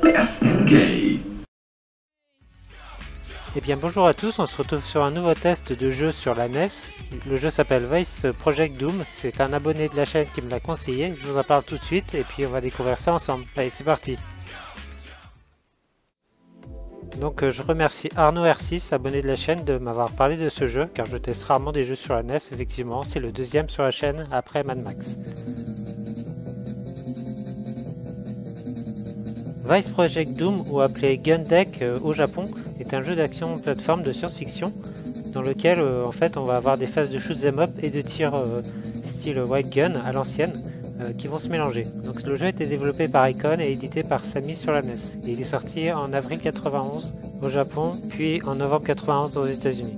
SNK. Eh bien bonjour à tous, on se retrouve sur un nouveau test de jeu sur la NES. Le jeu s'appelle Vice Project Doom, c'est un abonné de la chaîne qui me l'a conseillé, je vous en parle tout de suite et puis on va découvrir ça ensemble. Allez, c'est parti. Donc je remercie Arnaud R6, abonné de la chaîne, de m'avoir parlé de ce jeu, car je teste rarement des jeux sur la NES, effectivement, c'est le deuxième sur la chaîne après Mad Max. Vice Project Doom, ou appelé Gun Deck au Japon, est un jeu d'action plateforme de science-fiction dans lequel en fait on va avoir des phases de shoot 'em up et de tir style White Gun à l'ancienne qui vont se mélanger. Donc le jeu a été développé par Icon et édité par Sammy sur la NES. Et il est sorti en avril 91 au Japon, puis en novembre 91 aux États-Unis.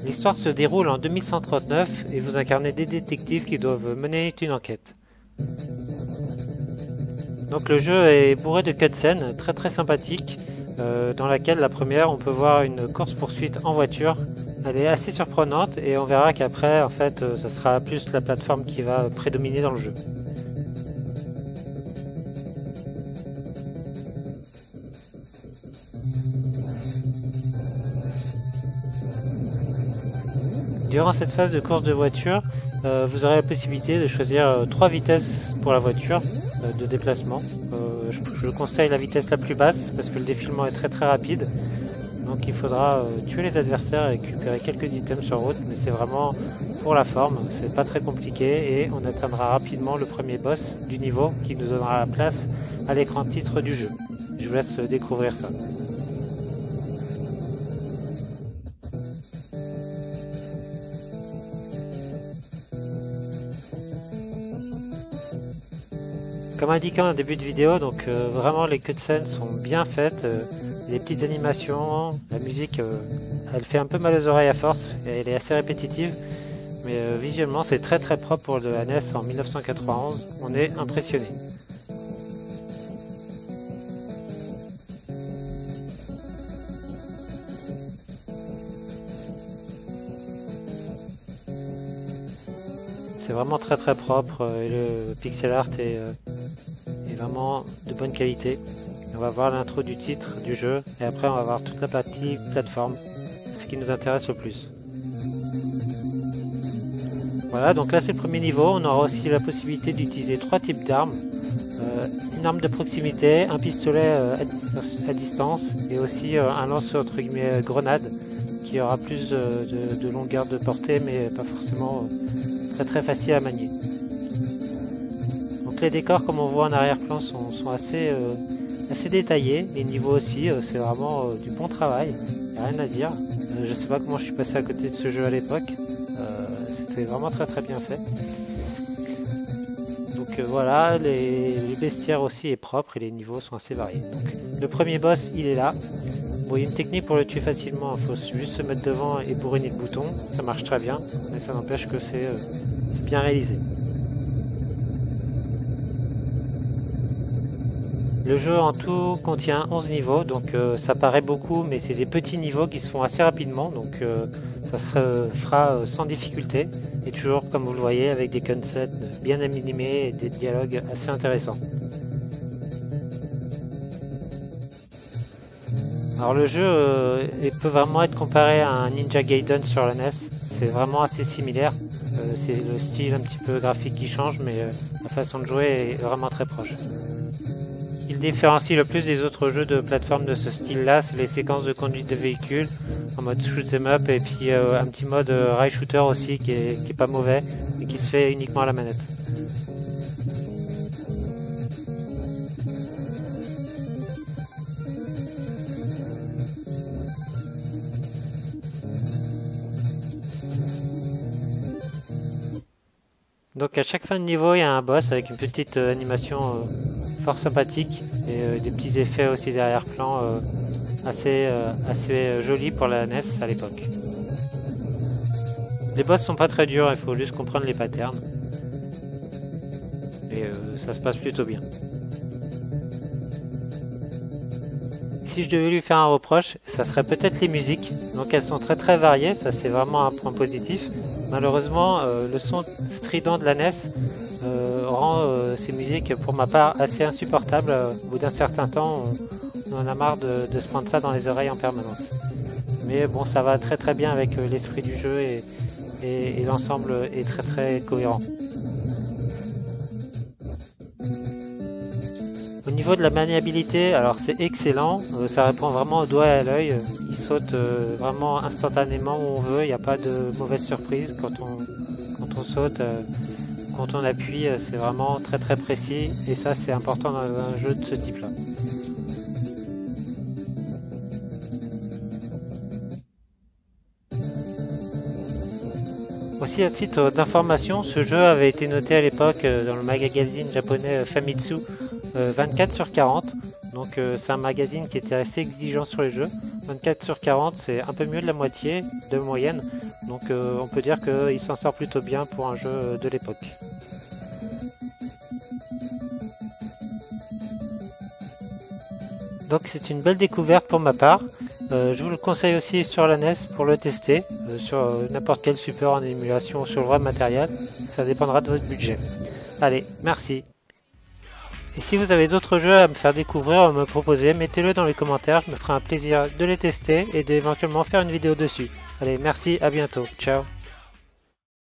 L'histoire se déroule en 2139 et vous incarnez des détectives qui doivent mener une enquête. Donc le jeu est bourré de cutscenes très sympathiques, dans laquelle la première on peut voir une course poursuite en voiture. Elle est assez surprenante et on verra qu'après en fait ça sera plus la plateforme qui va prédominer dans le jeu. Durant cette phase de course de voiture, vous aurez la possibilité de choisir 3 vitesses pour la voiture de déplacement. Je conseille la vitesse la plus basse parce que le défilement est très rapide. Donc il faudra tuer les adversaires et récupérer quelques items sur route, mais c'est vraiment pour la forme, c'est pas très compliqué et on atteindra rapidement le premier boss du niveau qui nous donnera la place à l'écran titre du jeu. Je vous laisse découvrir ça. Comme indiqué en début de vidéo, donc vraiment les cutscenes sont bien faites, les petites animations, la musique elle fait un peu mal aux oreilles à force, et elle est assez répétitive, mais visuellement c'est très propre pour de la NES en 1991, on est impressionné. C'est vraiment très propre et le pixel art est vraiment de bonne qualité. On va voir l'intro du titre du jeu et après on va voir toute la partie plateforme, ce qui nous intéresse le plus. Voilà, donc là c'est le premier niveau, on aura aussi la possibilité d'utiliser 3 types d'armes. Une arme de proximité, un pistolet à distance et aussi un lance entre guillemets grenade qui aura plus de longueur de portée mais pas forcément très facile à manier. Donc les décors comme on voit en arrière-plan sont assez détaillés, les niveaux aussi, c'est vraiment du bon travail, il n'y a rien à dire. Je sais pas comment je suis passé à côté de ce jeu à l'époque, c'était vraiment très bien fait. Donc voilà, les bestiaires aussi est propre et les niveaux sont assez variés. Donc le premier boss il est là. Bon, il y a une technique pour le tuer facilement, il faut juste se mettre devant et bourriner le bouton, ça marche très bien, mais ça n'empêche que c'est bien réalisé. Le jeu en tout contient 11 niveaux, donc ça paraît beaucoup, mais c'est des petits niveaux qui se font assez rapidement, donc ça se fera sans difficulté, et toujours comme vous le voyez avec des concepts bien animés et des dialogues assez intéressants. Alors le jeu peut vraiment être comparé à un Ninja Gaiden sur la NES, c'est vraiment assez similaire, c'est le style un petit peu graphique qui change, mais la façon de jouer est vraiment très proche. Il différencie le plus des autres jeux de plateforme de ce style-là, c'est les séquences de conduite de véhicules en mode shoot 'em up et puis un petit mode rail shooter aussi qui est pas mauvais et qui se fait uniquement à la manette. Donc à chaque fin de niveau il y a un boss avec une petite animation fort sympathique et des petits effets aussi derrière-plan assez jolis pour la NES à l'époque. Les boss sont pas très durs, il faut juste comprendre les patterns et ça se passe plutôt bien. Si je devais lui faire un reproche, ça serait peut-être les musiques. Donc elles sont très variées, ça c'est vraiment un point positif. Malheureusement, le son strident de la NES rend ces musiques pour ma part assez insupportables. Au bout d'un certain temps, on en a marre de se prendre ça dans les oreilles en permanence. Mais bon, ça va très bien avec l'esprit du jeu et l'ensemble est très cohérent. Au niveau de la maniabilité, alors c'est excellent, ça répond vraiment au doigt et à l'œil, il saute vraiment instantanément où on veut, il n'y a pas de mauvaise surprise quand on saute, quand on appuie, c'est vraiment très précis et ça c'est important dans un jeu de ce type là. Aussi à titre d'information, ce jeu avait été noté à l'époque dans le magazine japonais Famitsu 24 sur 40, donc c'est un magazine qui était assez exigeant sur les jeux. 24 sur 40 c'est un peu mieux de la moitié de moyenne, donc on peut dire qu'il s'en sort plutôt bien pour un jeu de l'époque. Donc c'est une belle découverte pour ma part. Je vous le conseille aussi sur la NES pour le tester, sur n'importe quel support en émulation ou sur le vrai matériel, ça dépendra de votre budget. Allez, merci. Et si vous avez d'autres jeux à me faire découvrir ou à me proposer, mettez-le dans les commentaires, je me ferai un plaisir de les tester et d'éventuellement faire une vidéo dessus. Allez, merci, à bientôt, ciao.